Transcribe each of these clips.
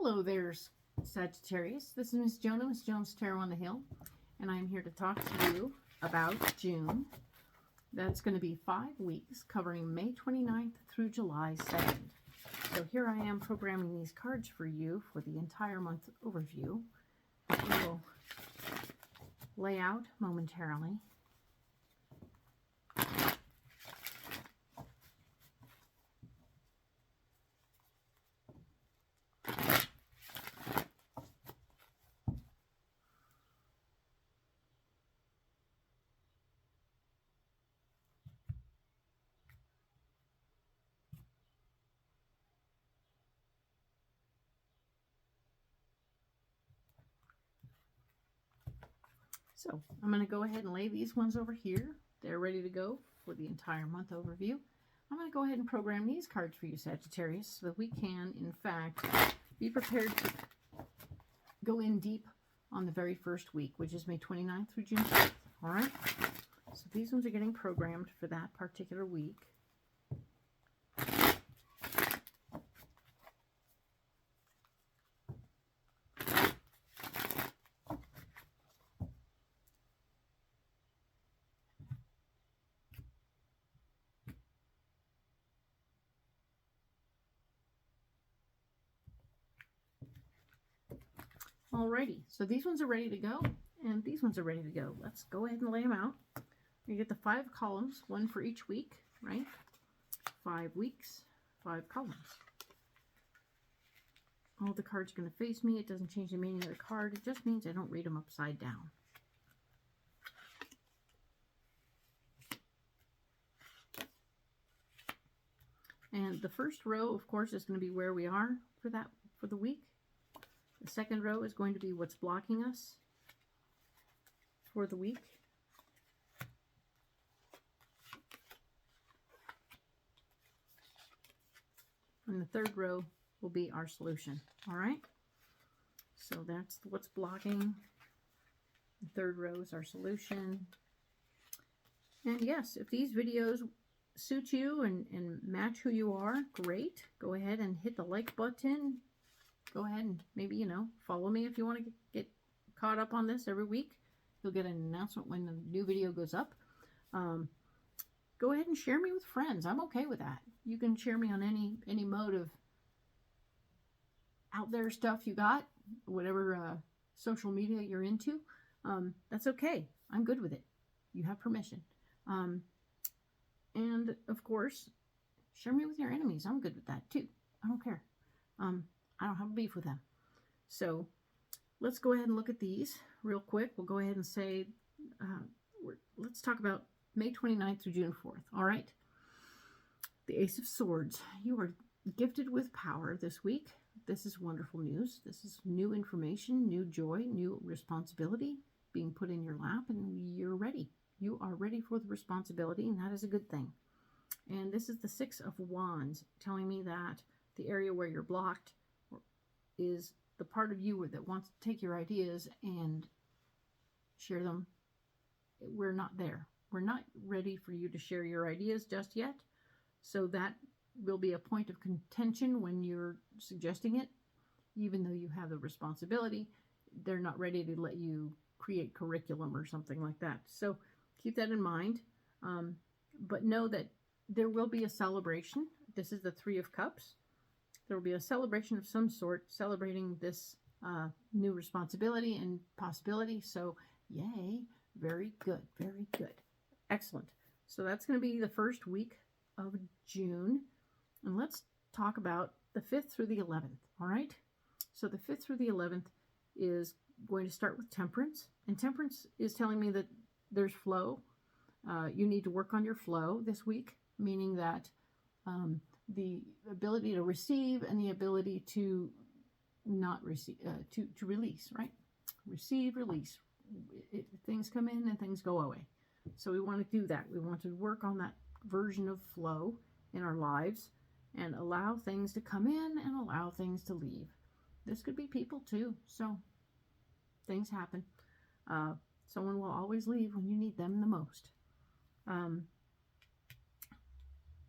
Hello there, Sagittarius. This is Miss Joan, Miss Joan's Tarot on the Hill, and I'm here to talk to you about June. That's going to be 5 weeks, covering May 29th through July 2nd. So here I am programming these cards for you for the entire month overview. We will lay out momentarily. So I'm going to go ahead and lay these ones over here. They're ready to go for the entire month overview. I'm going to go ahead and program these cards for you, Sagittarius, so that we can, in fact, be prepared to go in deep on the very first week, which is May 29th through June 4th. All right? So these ones are getting programmed for that particular week. Alrighty, so these ones are ready to go, and these ones are ready to go. Let's go ahead and lay them out. You get the 5 columns, one for each week, right? 5 weeks, 5 columns. All the cards are going to face me. It doesn't change the meaning of the card. It just means I don't read them upside down. And the first row, of course, is going to be where we are for the week. The second row is going to be what's blocking us for the week. And the third row will be our solution. All right? So that's what's blocking. The third row is our solution. And yes, if these videos suit you and match who you are, great. Go ahead and hit the like button. Go ahead and maybe, follow me if you want to get caught up on this every week. You'll get an announcement when the new video goes up. Go ahead and share me with friends. I'm okay with that. You can share me on any mode of out there stuff you got, whatever social media you're into. That's okay. I'm good with it. You have permission. And of course, share me with your enemies. I'm good with that too. I don't care. I don't have a beef with them. So let's go ahead and look at these real quick. We'll go ahead and say, let's talk about May 29th through June 4th. All right. The Ace of Swords. You are gifted with power this week. This is wonderful news. This is new information, new joy, new responsibility being put in your lap, and you're ready. You are ready for the responsibility, and that is a good thing. And this is the Six of Wands, telling me that the area where you're blocked is the part of you that wants to take your ideas and share them. We're not there. We're not ready for you to share your ideas just yet. So that will be a point of contention when you're suggesting it. Even though you have the responsibility, they're not ready to let you create curriculum or something like that. So keep that in mind. But know that there will be a celebration. This is the Three of Cups. There will be a celebration of some sort, celebrating this new responsibility and possibility. So, yay, very good, very good. Excellent. So that's going to be the first week of June. And let's talk about the 5th through the 11th, all right? So the 5th through the 11th is going to start with Temperance. And Temperance is telling me that there's flow. You need to work on your flow this week, meaning that the ability to receive and the ability to not receive, to release, right? Receive, release. Things come in and things go away. So we want to do that. We want to work on that version of flow in our lives and allow things to come in and allow things to leave. This could be people too. So things happen. Someone will always leave when you need them the most.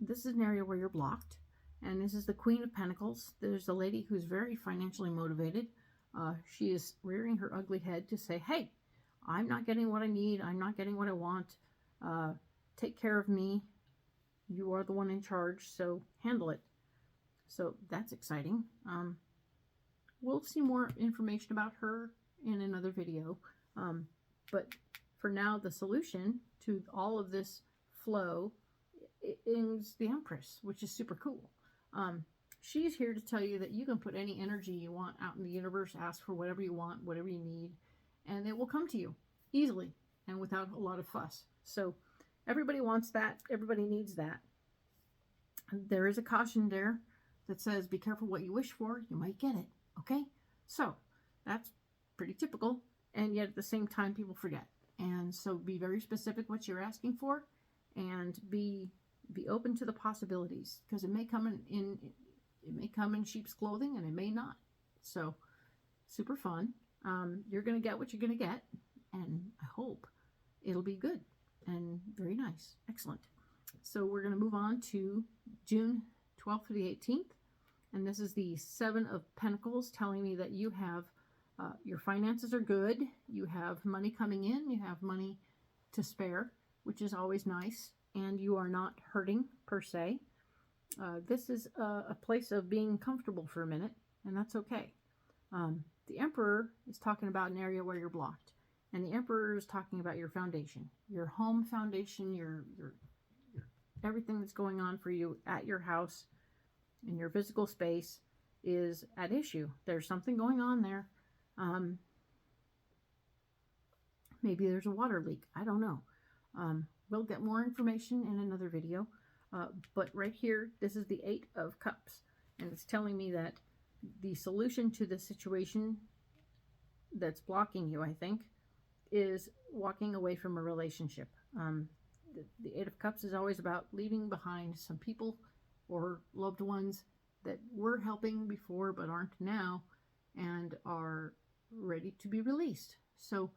This is an area where you're blocked, And this is the Queen of Pentacles. There's a lady who's very financially motivated. She is rearing her ugly head to say, hey, I'm not getting what I need. I'm not getting what I want. Take care of me. You are the one in charge, so handle it. So that's exciting. We'll see more information about her in another video. But for now, the solution to all of this flow is the Empress, which is super cool. She's here to tell you that you can put any energy you want out in the universe, ask for whatever you want, whatever you need, and it will come to you easily and without a lot of fuss. So everybody wants that. Everybody needs that. There is a caution there that says, be careful what you wish for. You might get it. Okay? So that's pretty typical. And yet at the same time, people forget. And so be very specific what you're asking for, and be open to the possibilities, because it may come in sheep's clothing and it may not. So super fun. You're going to get what you're going to get, and I hope it'll be good and very nice. Excellent. So we're going to move on to June 12th through the 18th. And this is the Seven of Pentacles, telling me that you have, your finances are good. You have money coming in. You have money to spare, which is always nice. And you are not hurting, per se. This is a place of being comfortable for a minute, and that's okay. The Emperor is talking about an area where you're blocked. And the Emperor is talking about your foundation. Your home foundation, your everything that's going on for you at your house, in your physical space, is at issue. There's something going on there. Maybe there's a water leak. I don't know. We'll get more information in another video. But right here, this is the Eight of Cups. And it's telling me that the solution to the situation that's blocking you, I think, is walking away from a relationship. The Eight of Cups is always about leaving behind some people or loved ones that were helping before but aren't now, and are ready to be released. So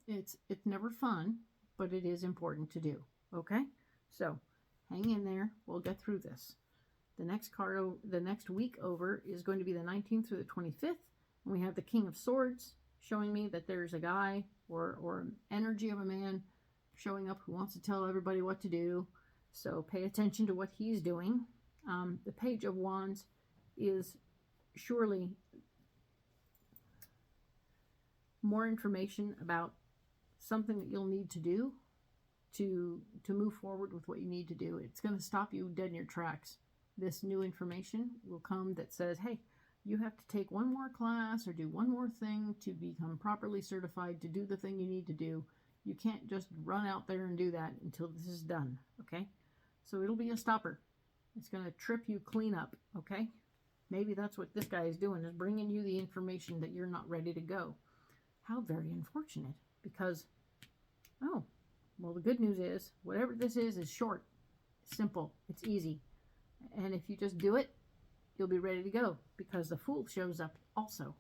it's never fun, but it is important to do. Okay? So hang in there. We'll get through this. The next card, the next week over, is going to be the 19th through the 25th. And we have the King of Swords showing me that there's a guy or an energy of a man showing up who wants to tell everybody what to do. So pay attention to what he's doing. The Page of Wands is surely more information about something that you'll need to do to move forward with what you need to do. It's going to stop you dead in your tracks. This new information will come that says, hey, you have to take one more class or do one more thing to become properly certified to do the thing you need to do. You can't just run out there and do that until this is done, okay? So it'll be a stopper. It's going to trip you clean up, okay? Maybe that's what this guy is doing, is bringing you the information that you're not ready to go. How very unfortunate, because, oh, well, the good news is, whatever this is short, simple, it's easy. And if you just do it, you'll be ready to go, because the Fool shows up also.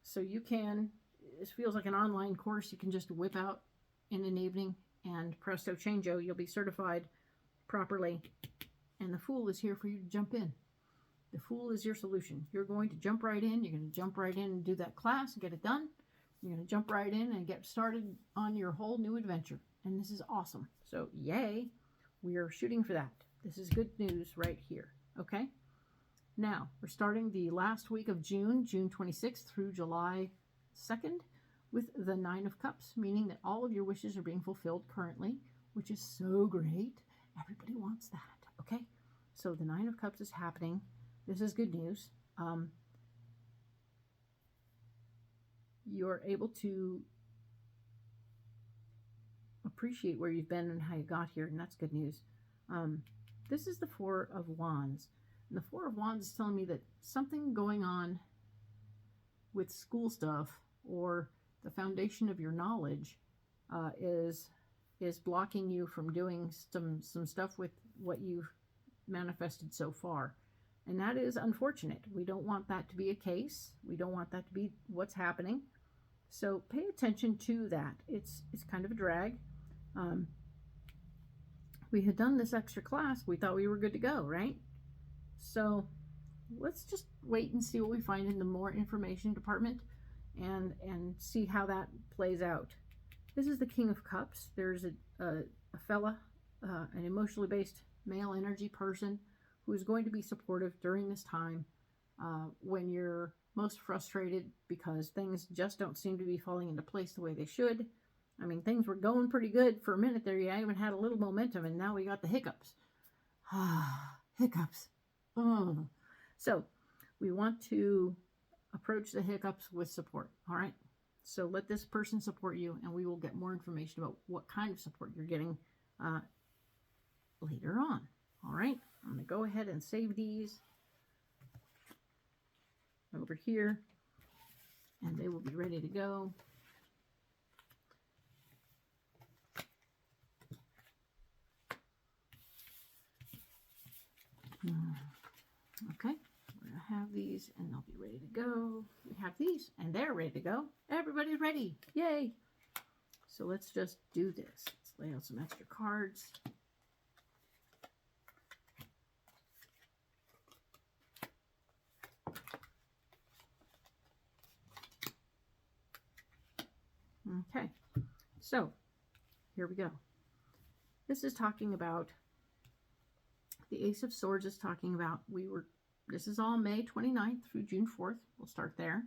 So you can, this feels like an online course you can just whip out in an evening, and presto changeo, you'll be certified properly. And the Fool is here for you to jump in. The Fool is your solution. You're going to jump right in. You're going to jump right in and do that class and get it done. You're going to jump right in and get started on your whole new adventure. And this is awesome. So yay, we are shooting for that. This is good news right here. Okay? Now, we're starting the last week of June, June 26th through July 2nd, with the Nine of Cups, meaning that all of your wishes are being fulfilled currently, which is so great. Everybody wants that. Okay? So the Nine of Cups is happening. This is good news. You're able to appreciate where you've been and how you got here, and that's good news. This is the Four of Wands. And the Four of Wands is telling me that something going on with school stuff or the foundation of your knowledge is blocking you from doing some stuff with what you've manifested so far. And that is unfortunate. We don't want that to be a case. We don't want that to be what's happening. So pay attention to that. It's kind of a drag. we had done this extra class, we thought we were good to go, right? So let's just wait and see what we find in the more information department and see how that plays out. This is the King of Cups. There's a fella, an emotionally based male energy person who's going to be supportive during this time when you're most frustrated because things just don't seem to be falling into place the way they should. I mean, things were going pretty good for a minute there. Yeah, I even had a little momentum, and now we got the hiccups. Hiccups. Oh. So we want to approach the hiccups with support, all right? So let this person support you, and we will get more information about what kind of support you're getting later on, all right? I'm going to go ahead and save these over here, and they will be ready to go. Okay, we're going to have these, and they'll be ready to go. We have these, and they're ready to go. Everybody's ready. Yay! So let's just do this. Let's lay out some extra cards. Okay, so here we go. This is talking about, the Ace of Swords is talking about, this is all May 29th through June 4th. We'll start there.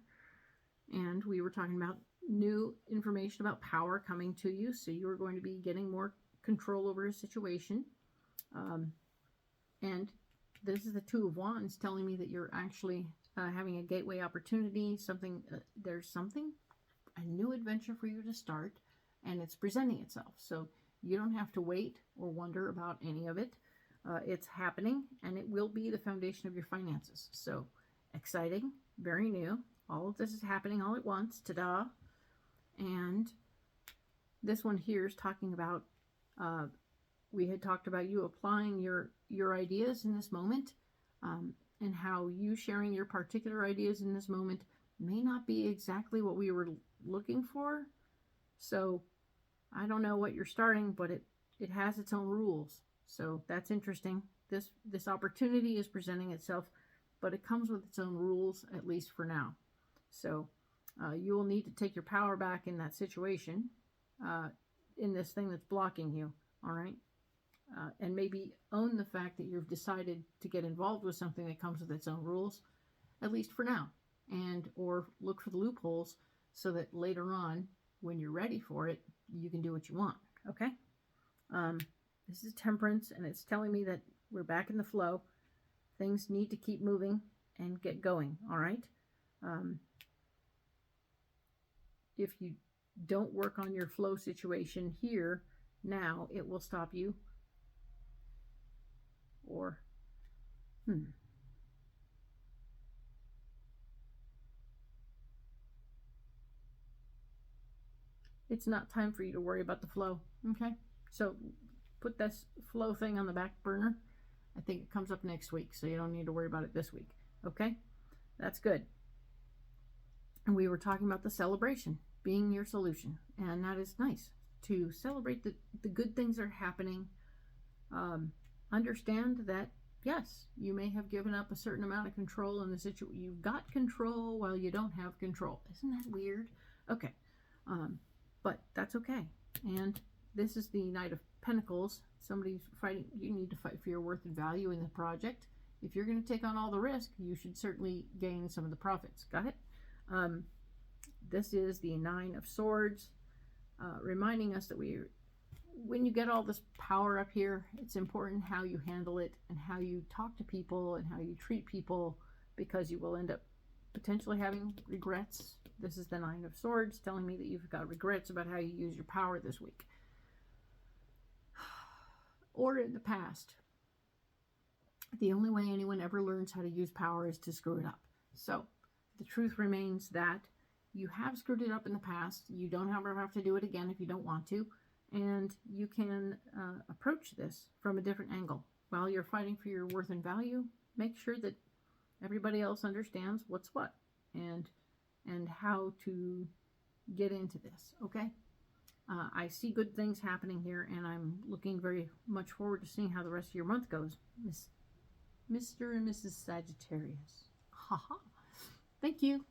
And we were talking about new information about power coming to you. So you are going to be getting more control over a situation. And this is the Two of Wands telling me that you're actually having a gateway opportunity, there's a new adventure for you to start, and it's presenting itself. So you don't have to wait or wonder about any of it. It's happening, and it will be the foundation of your finances. So exciting, very new. All of this is happening all at once. Ta-da! And this one here is talking about, we had talked about you applying your ideas in this moment, and how you sharing your particular ideas in this moment may not be exactly what we were looking for. So I don't know what you're starting, but it has its own rules. So that's interesting. This opportunity is presenting itself, but it comes with its own rules, at least for now. So you will need to take your power back in that situation, in this thing that's blocking you, all right? And maybe own the fact that you've decided to get involved with something that comes with its own rules, at least for now, or look for the loopholes so that later on, when you're ready for it, you can do what you want, okay? This is Temperance, and it's telling me that we're back in the flow. Things need to keep moving and get going, all right? If you don't work on your flow situation here now, it will stop you. Or, it's not time for you to worry about the flow, okay? So put this flow thing on the back burner. I think it comes up next week, so you don't need to worry about it this week, okay? That's good. And we were talking about the celebration being your solution, and that is nice to celebrate the good things that are happening. Understand that, yes, you may have given up a certain amount of control in the situation. You've got control while you don't have control. Isn't that weird? Okay. But that's okay. And this is the Knight of Pentacles. Somebody's fighting. You need to fight for your worth and value in the project. If you're going to take on all the risk, you should certainly gain some of the profits. Got it? This is the Nine of Swords, reminding us that when you get all this power up here, it's important how you handle it and how you talk to people and how you treat people, because you will end up potentially having regrets. This is the Nine of Swords telling me that you've got regrets about how you use your power this week or in the past. The only way anyone ever learns how to use power is to screw it up. So the truth remains that you have screwed it up in the past. You don't ever have to do it again if you don't want to. And you can approach this from a different angle. While you're fighting for your worth and value, make sure that everybody else understands what's what and how to get into this, okay? I see good things happening here, and I'm looking very much forward to seeing how the rest of your month goes, Mr. and Mrs. Sagittarius. Haha. Thank you.